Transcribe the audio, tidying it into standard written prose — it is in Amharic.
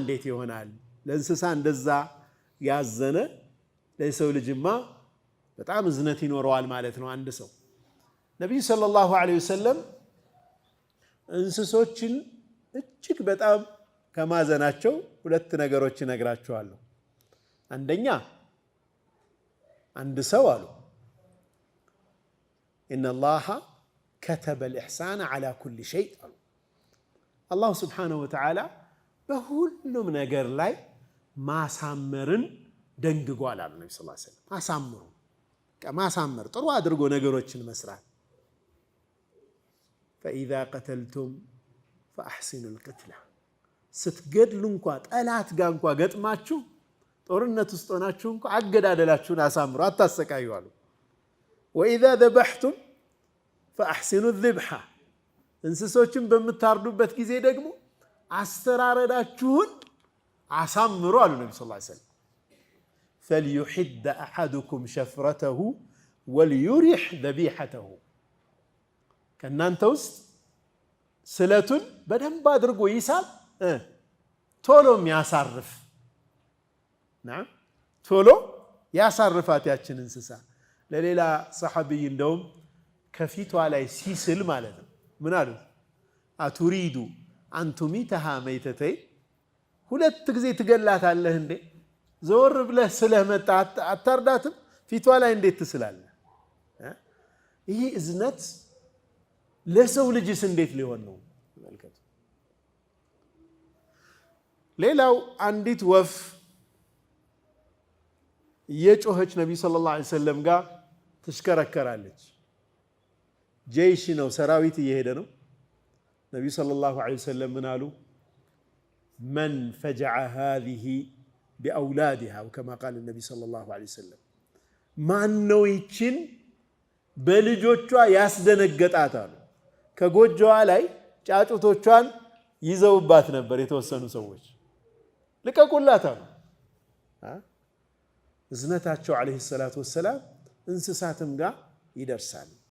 እንዴት ይሆናል? ለእንስሳ እንደዛ ያዘነ ለሰው ልጅማ በጣም እዝነት ይኖረዋል ማለት ነው አንድ ሰው። ነቢዩ ሰለላሁ ዐለይሂ ወሰለም እንስሶችን እጅግ በጣም ከማዘናቸው ሁለት ነገሮች እነግራቸዋለሁ። አንደኛ አንድ ሰው አሉ ኢነላሃ ከተበል ኢሕሳነ ዐላ ኩሊ ሸይእ አሉ። አላሁ ስብሓነሁ ወተዓላ በሁሉም ነገር ላይ ማሳመርን ደንግጓል አሉ ነቢ ሰለላሁ ዐለይሂ ወሰለም። አሳምሩ፣ ማሳመር፣ ጥሩ አድርጎ ነገሮችን መስራት። ፈኢዛ ቀተልቱም ፈአሕሲኑል ቅትላ፣ ስትገድሉ እንኳ ጠላት ጋር እንኳ ገጥማችሁ ጦርነት ውስጥ ሆናችሁ እንኳ አገዳደላችሁን አሳምሩ፣ አታሰቃዩ አሉ። ወኢዛ ዘበሕቱም ፈአሕሲኑ ذብሓ፣ እንስሶችን በምታርዱበት ጊዜ ደግሞ አስተራረዳችሁን አሳምሩ አሉ ነቢ ስ ሰለም። ፈልዩሕደ አሐዱኩም ሸፍረተሁ ወልዩሪሕ ዘቢሐተሁ፣ ከእናንተ ውስጥ ስለቱን በደንብ አድርጎ ይሳብ፣ ቶሎም ያሳርፍ፣ ቶሎ ያሳርፋት ያችን እንስሳ። ለሌላ ሰሐቢይ እንደውም ከፊቷ ላይ ሲስል ማለት ነው ምን አሉት? አቱሪዱ አንቱሚተሃ መይተተይን፣ ሁለት ጊዜ ትገላታለህ እንዴ? ዘወር ብለህ ስለህ መጣ አታርዳትም? ፊቷ ላይ እንዴት ትስላለህ? ይህ እዝነት ለሰው ልጅስ እንዴት ሊሆን ነው? መልከቱ። ሌላው አንዲት ወፍ እየጮኸች ነቢዩ ሰለላሁ ዐለይሂ ወሰለም ጋር ትሽከረከራለች። ጀይሽ ነው፣ ሰራዊት እየሄደ ነው። ነቢዩ ሰለላሁ ዐለይሂ ወሰለም ምን አሉ? መን ፈጀዐ ሃዚሂ ቢአውላዲሃ ወከማ ቃለ ነቢዩ ሰለላሁ ዐለይሂ ወሰለም፣ ማን ነው ይችን በልጆቿ ያስደነገጣት አሉ። ከጎጆዋ ላይ ጫጩቶቿን ይዘውባት ነበር የተወሰኑ ሰዎች፣ ልቀቁላት አሉ። እዝነታቸው ዐለይሂ ሰላቱ ወሰላም እንስሳትም ጋር ይደርሳል።